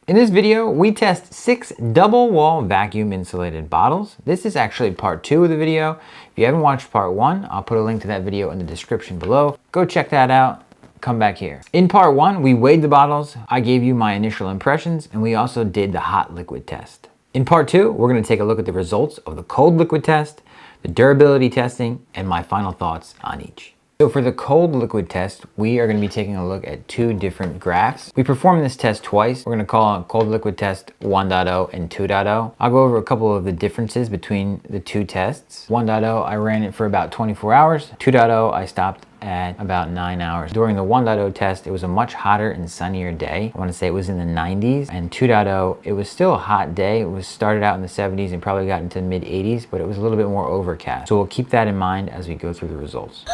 In this video, we test 6 double wall vacuum insulated bottles. This is actually part 2 of the video. If you haven't watched part 1, I'll put a link to that video in the description below. Go check that out. Come back here. In part 1, we weighed the bottles. I gave you my initial impressions, and we also did the hot liquid test. In part 2, we're going to take a look at the results of the cold liquid test, the durability testing, and my final thoughts on each. So for the cold liquid test, we are going to be taking a look at 2 different graphs. We performed this test twice. We're going to call it cold liquid test 1.0 and 2.0. I'll go over a couple of the differences between the 2 tests. 1.0, I ran it for about 24 hours. 2.0, I stopped at about 9 hours. During the 1.0 test, it was a much hotter and sunnier day. I want to say it was in the 90s. And 2.0, it was still a hot day. It was started out in the 70s and probably got into the mid 80s, but it was a little bit more overcast. So we'll keep that in mind as we go through the results.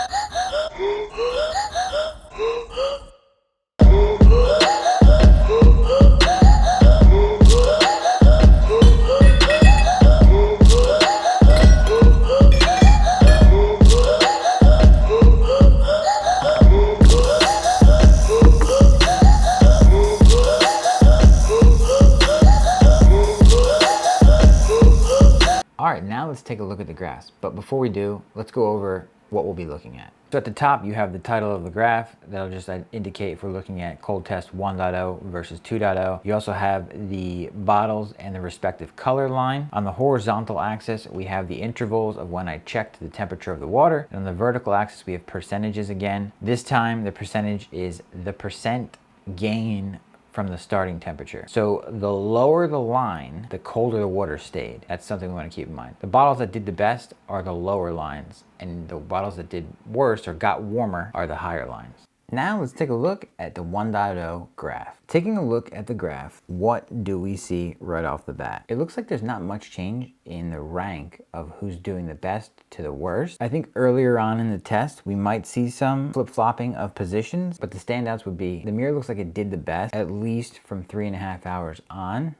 All right, now let's take a look at the graphs. But before we do, let's go over what we'll be looking at. So at the top, you have the title of the graph. That'll just indicate if we're looking at cold test 1.0 versus 2.0. You also have the bottles and the respective color line. On the horizontal axis, we have the intervals of when I checked the temperature of the water. And on the vertical axis, we have percentages again. This time, the percentage is the percent gain from the starting temperature. So the lower the line, the colder the water stayed. That's something we want to keep in mind. The bottles that did the best are the lower lines, and the bottles that did worse or got warmer are the higher lines. Now let's take a look at the 1.0 graph. Taking a look at the graph, what do we see right off the bat? It looks like there's not much change in the rank of who's doing the best to the worst. I think earlier on in the test, we might see some flip-flopping of positions, but the standouts would be the Miir looks like it did the best, at least from 3.5 hours on.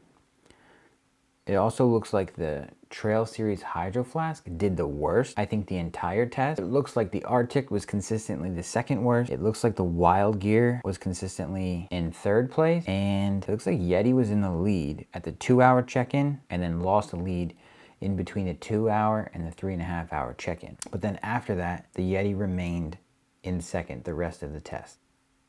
It also looks like the Trail Series Hydro Flask did the worst, I think, the entire test. It looks like the RTIC was consistently the second worst. It looks like the Wyld Gear was consistently in 3rd place. And it looks like Yeti was in the lead at the 2-hour check-in and then lost the lead in between the 2-hour and the 3.5-hour check-in. But then after that, the Yeti remained in second the rest of the test.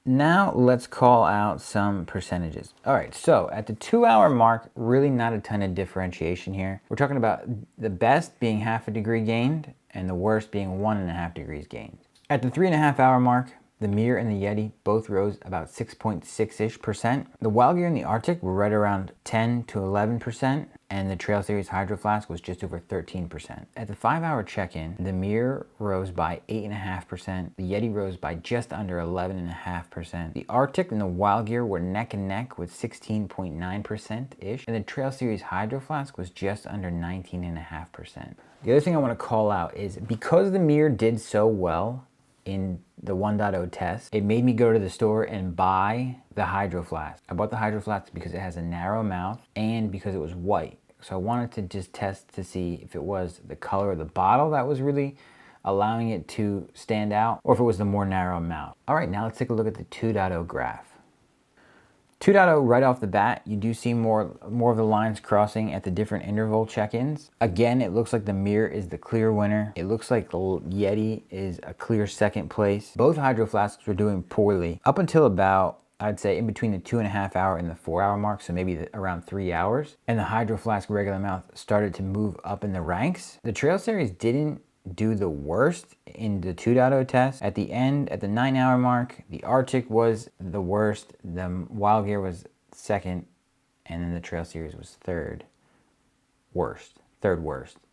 Now let's call out some percentages. All right, so at the 2-hour mark, really not a ton of differentiation here. We're talking about the best being 0.5 degree gained and the worst being 1.5 degrees gained. At the 3.5-hour mark, the Miir and the Yeti both rose about 6.6-ish%. The Wyld Gear and the RTIC were right around 10 to 11%, and the Trail Series Hydro Flask was just over 13%. At the 5-hour check-in, the Miir rose by 8.5%, the Yeti rose by just under 11.5%. The RTIC and the Wyld Gear were neck and neck with 16.9%-ish, and the Trail Series Hydro Flask was just under 19.5%. The other thing I want to call out is because the Miir did so well in the 1.0 test, it made me go to the store and buy the Hydro Flask. I bought the Hydro Flask because it has a narrow mouth and because it was white. So I wanted to just test to see if it was the color of the bottle that was really allowing it to stand out or if it was the more narrow mouth. All right, now let's take a look at the 2.0 graph. 2.0 right off the bat, you do see more of the lines crossing at the different interval check-ins. Again, it looks like the Miir is the clear winner. It looks like the Yeti is a clear second place. Both Hydro Flasks were doing poorly up until about, I'd say, in between the 2.5-hour and the 4-hour mark, so maybe around 3 hours. And the Hydro Flask regular mouth started to move up in the ranks. The Trail Series didn't do the worst in the 2.0 test. At the end, at the 9-hour mark, the RTIC was the worst, the Wyld Gear was second, and then the Trail Series was third worst,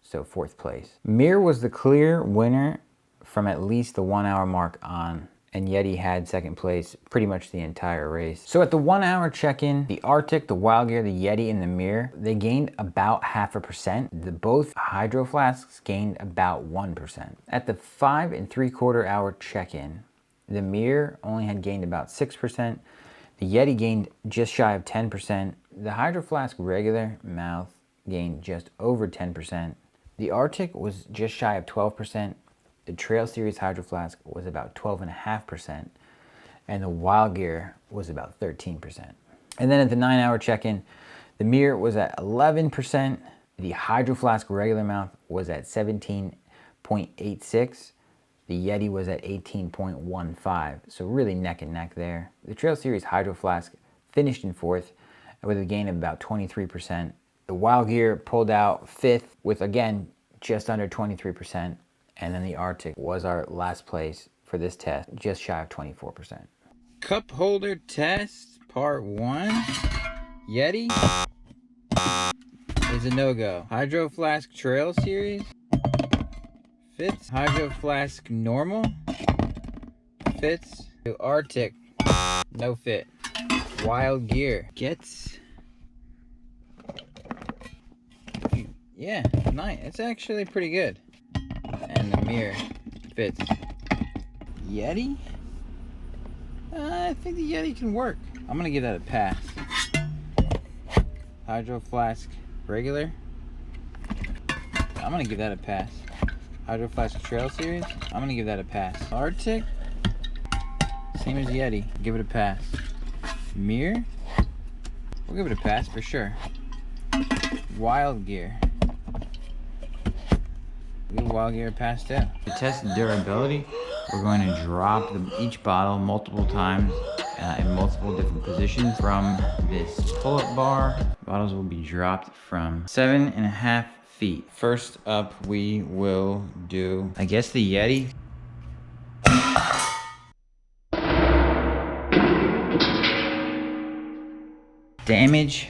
so 4th place. Miir was the clear winner from at least the 1-hour mark on, and Yeti had second place pretty much the entire race. So at the 1-hour check-in, the RTIC, the Wyld Gear, the Yeti, and the Miir, they gained about 0.5%. Both Hydro Flasks gained about 1%. At the 5 3/4-hour check-in, the Miir only had gained about 6%. The Yeti gained just shy of 10%. The Hydro Flask regular mouth gained just over 10%. The RTIC was just shy of 12%. The Trail Series Hydro Flask was about 12.5%, and the Wyld Gear was about 13%. And then at the 9-hour check-in, the Miir was at 11%. The Hydro Flask regular mouth was at 17.86. The Yeti was at 18.15. So really neck and neck there. The Trail Series Hydro Flask finished in 4th with a gain of about 23%. The Wyld Gear pulled out 5th with, again, just under 23%. And then the RTIC was our last place for this test, just shy of 24%. Cup holder test, part 1. Yeti is a no-go. Hydro Flask Trail Series fits. Hydro Flask Normal fits. RTIC, no fit. Wyld Gear gets, yeah, nice. It's actually pretty good. And the Miir fits. Yeti? I think the Yeti can work. I'm gonna give that a pass. Hydro Flask regular. I'm gonna give that a pass. Hydro Flask Trail Series. I'm gonna give that a pass. RTIC, same as Yeti. Give it a pass. Miir, we'll give it a pass for sure. Wyld Gear. Give Wyld Gear a pass too. To test durability, we're going to drop each bottle multiple times in multiple different positions from this pull-up bar. Bottles will be dropped from 7.5 feet. First up, we will do, I guess, the Yeti. Damage.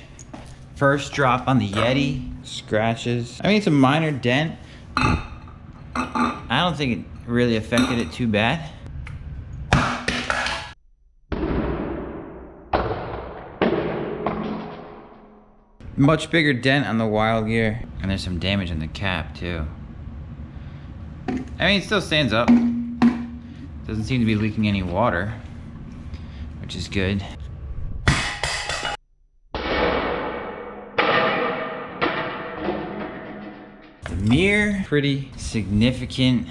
First drop on the Yeti. Scratches. I mean, it's a minor dent. I don't think it really affected it too bad. Much bigger dent on the Wyld Gear. And there's some damage on the cap too. I mean, it still stands up. Doesn't seem to be leaking any water, which is good. The Miir, pretty significant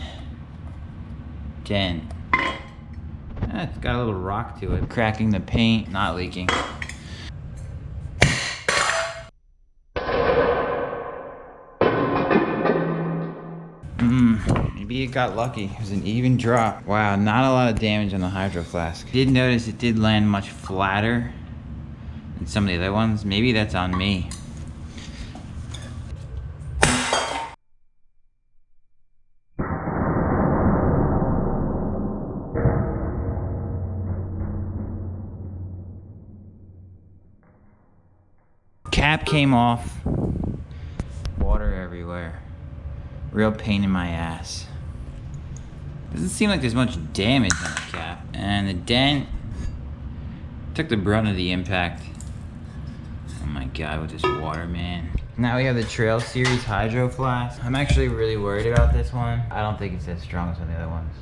dent. It's got a little rock to it. Cracking the paint, not leaking. Maybe it got lucky. It was an even drop. Wow, not a lot of damage on the Hydro Flask. Did notice it did land much flatter than some of the other ones. Maybe that's on me. Cap came off. Water everywhere. Real pain in my ass. Doesn't seem like there's much damage on the cap. And the dent took the brunt of the impact. Oh my god, with this water, man. Now we have the Trail Series Hydro Flask. I'm actually really worried about this one. I don't think it's as strong as some of the other ones.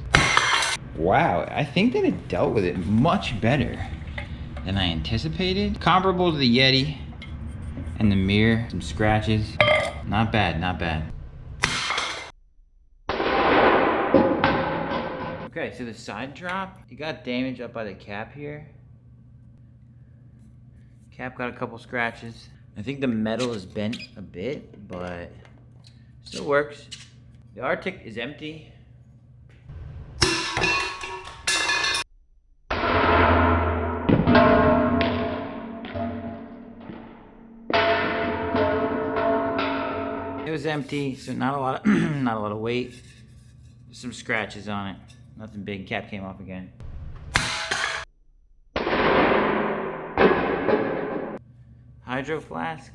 Wow, I think that it dealt with it much better than I anticipated. Comparable to the Yeti and the Miir. Some scratches. Not bad, not bad. Okay, so the side drop, it got damage up by the cap here. Cap got a couple scratches. I think the metal is bent a bit, but still works. The RTIC is empty. It was empty, so not a lot of not a lot of weight. Some scratches on it. Nothing big. Cap came off again. Hydro Flask.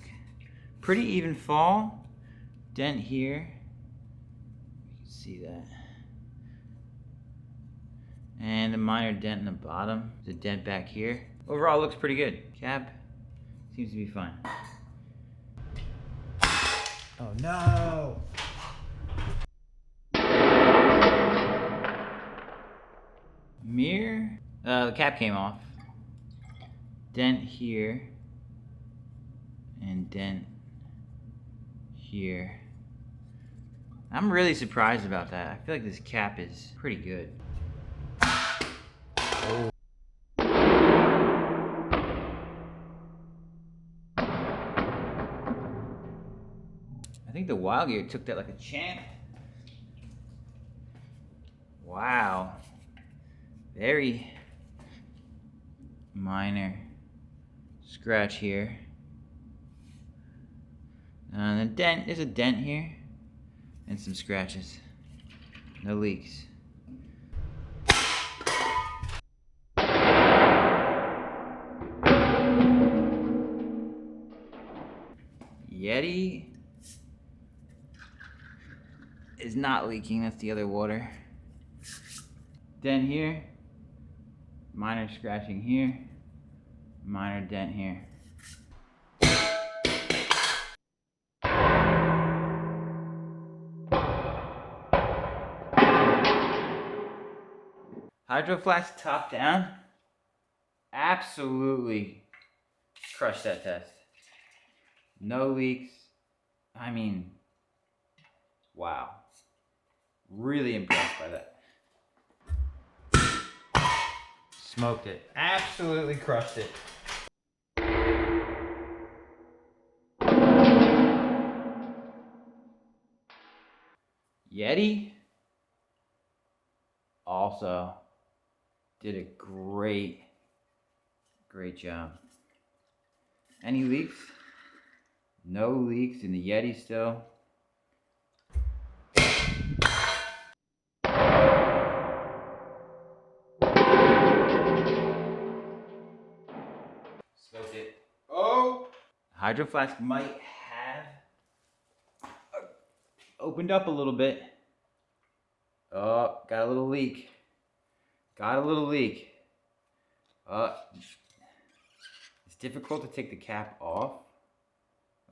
Pretty even fall. Dent here. You can see that. And a minor dent in the bottom. The dent back here. Overall looks pretty good. Cap seems to be fine. Oh no! Miir, the cap came off. Dent here. And dent here. I'm really surprised about that. I feel like this cap is pretty good. Oh. think the Wyld Gear took that like a champ. Wow. Very minor scratch here. And a dent, there's a dent here. And some scratches. No leaks. Yeti is not leaking, that's the other water. Dent here, minor scratching here, minor dent here. Hydro Flask top down, absolutely crushed that test. No leaks. I mean, wow. Really impressed by that. Smoked it. Absolutely crushed it. Yeti also did a great job. Any leaks? No leaks in the Yeti still. Smoked it. Oh! Hydro Flask might have opened up a little bit. Oh, got a little leak. Got a little leak. It's difficult to take the cap off.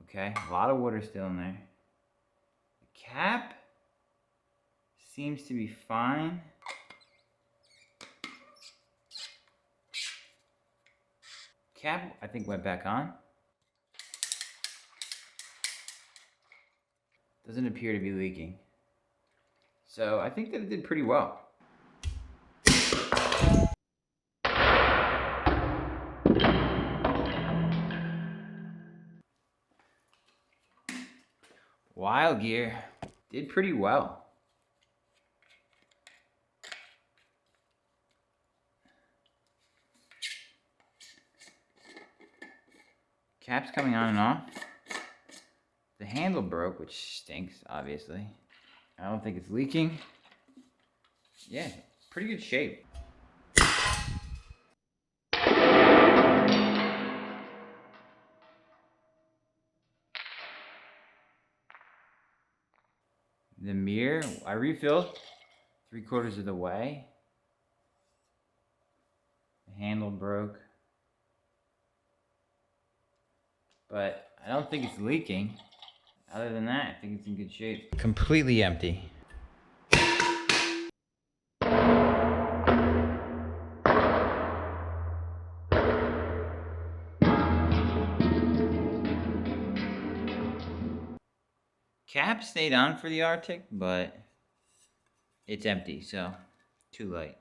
Okay, a lot of water still in there. The cap seems to be fine. Cap, I think, went back on. Doesn't appear to be leaking. So I think that it did pretty well. Wyld Gear did pretty well. Cap's coming on and off. The handle broke, which stinks, obviously. I don't think it's leaking. Yeah, pretty good shape. The Miir, I refilled 3/4 of the way. The handle broke. But I don't think it's leaking. Other than that, I think it's in good shape. Completely empty. Cap stayed on for the RTIC, but it's empty, so too light.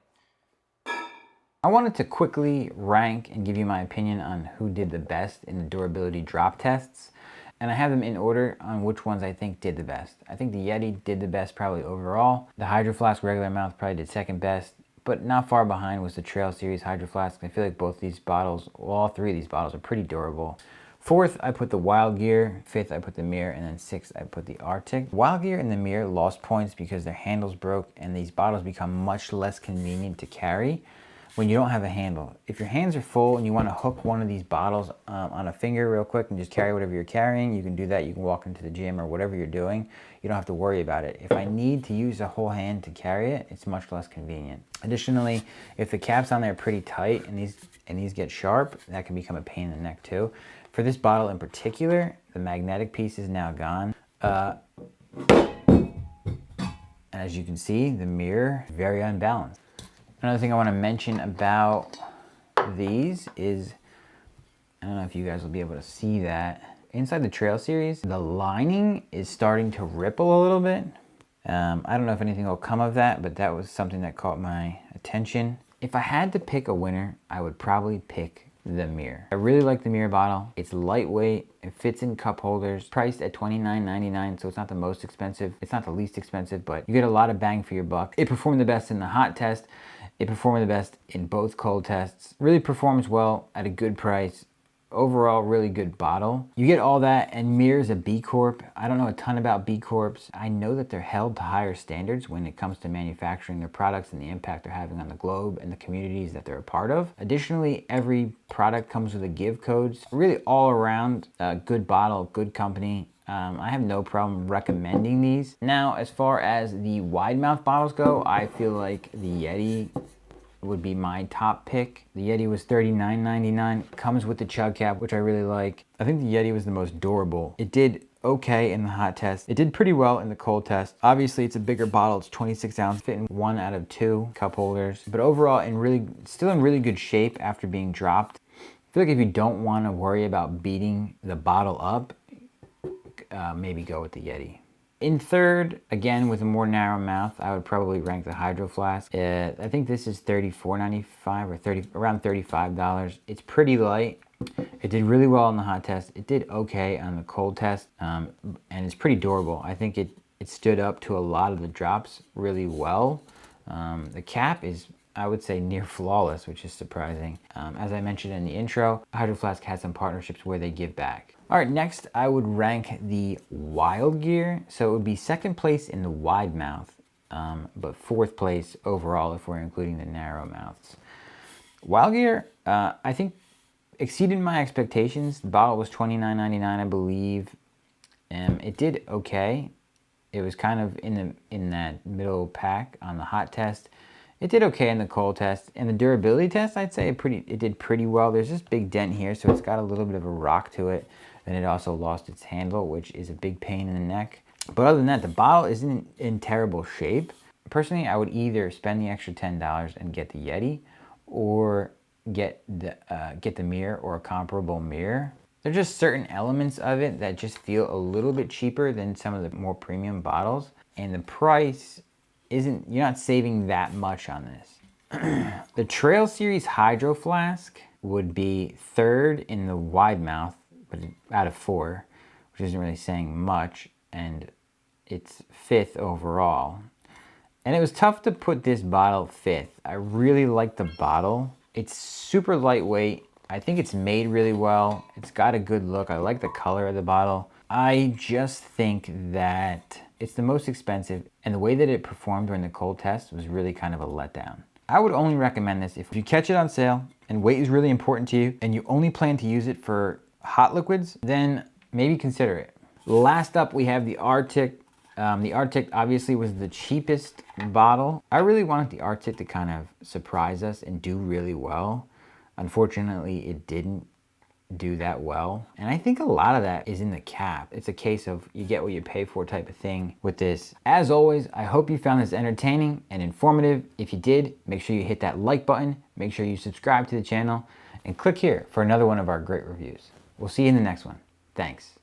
I wanted to quickly rank and give you my opinion on who did the best in the durability drop tests. And I have them in order on which ones I think did the best. I think the Yeti did the best probably overall. The Hydro Flask regular mouth probably did second best, but not far behind was the Trail Series Hydro Flask. I feel like both these bottles, well, all three of these bottles are pretty durable. Fourth, I put the Wyld Gear. Fifth, I put the Miir. And then sixth, I put the RTIC. Wyld Gear and the Miir lost points because their handles broke and these bottles become much less convenient to carry when you don't have a handle. If your hands are full and you want to hook one of these bottles on a finger real quick and just carry whatever you're carrying, you can do that. You can walk into the gym or whatever you're doing. You don't have to worry about it. If I need to use a whole hand to carry it, it's much less convenient. Additionally, if the cap's on there pretty tight and these get sharp, that can become a pain in the neck too. For this bottle in particular, the magnetic piece is now gone. As you can see, the Miir, very unbalanced. Another thing I want to mention about these is, I don't know if you guys will be able to see that. Inside the Trail Series, the lining is starting to ripple a little bit. I don't know if anything will come of that, but that was something that caught my attention. If I had to pick a winner, I would probably pick the Miir. I really like the Miir bottle. It's lightweight, it fits in cup holders, priced at $29.99, so it's not the most expensive. It's not the least expensive, but you get a lot of bang for your buck. It performed the best in the hot test. It performed the best in both cold tests. Really performs well at a good price. Overall, really good bottle. You get all that, and Miir is a B Corp. I don't know a ton about B Corps. I know that they're held to higher standards when it comes to manufacturing their products and the impact they're having on the globe and the communities that they're a part of. Additionally, every product comes with a give code. Really all around, good bottle, good company. I have no problem recommending these. Now, as far as the wide mouth bottles go, I feel like the Yeti would be my top pick. The Yeti was $39.99. Comes with the chug cap, which I really like. I think the Yeti was the most durable. It did okay in the hot test. It did pretty well in the cold test. Obviously, it's a bigger bottle. It's 26 ounce, fit in 1 out of 2 cup holders. But overall, still in really good shape after being dropped. I feel like if you don't want to worry about beating the bottle up, maybe go with the Yeti. In third, again with a more narrow mouth, I would probably rank the Hydro Flask. I think this is $34.95 or around $35. It's pretty light. It did really well in the hot test. It did okay on the cold test, and it's pretty durable. I think it stood up to a lot of the drops really well. The cap is, I would say, near flawless, which is surprising. As I mentioned in the intro, Hydro Flask has some partnerships where they give back. All right, next I would rank the Wyld Gear. So it would be second place in the wide mouth, but fourth place overall if we're including the narrow mouths. Wyld Gear, I think, exceeded my expectations. The bottle was $29.99, I believe. It did okay. It was kind of in that middle pack on the hot test. It did okay in the cold test. In the durability test, I'd say it did pretty well. There's this big dent here, so it's got a little bit of a rock to it. And it also lost its handle, which is a big pain in the neck. But other than that, the bottle isn't in terrible shape. Personally, I would either spend the extra $10 and get the Yeti, or get the Miir or a comparable Miir. There's just certain elements of it that just feel a little bit cheaper than some of the more premium bottles. And the price you're not saving that much on this. The Trail Series Hydro Flask would be third in the wide mouth, but out of 4, which isn't really saying much, and it's fifth overall. And it was tough to put this bottle fifth. I really like the bottle. It's super lightweight. I think it's made really well. It's got a good look. I like the color of the bottle. I just think that it's the most expensive, and the way that it performed during the cold test was really kind of a letdown. I would only recommend this if you catch it on sale and weight is really important to you and you only plan to use it for hot liquids, then maybe consider it. Last up, we have the RTIC. The RTIC obviously was the cheapest bottle. I really wanted the RTIC to kind of surprise us and do really well. Unfortunately, it didn't do that well. And I think a lot of that is in the cap. It's a case of you get what you pay for type of thing with this. As always, I hope you found this entertaining and informative. If you did, make sure you hit that like button, make sure you subscribe to the channel, and click here for another one of our great reviews. We'll see you in the next one. Thanks.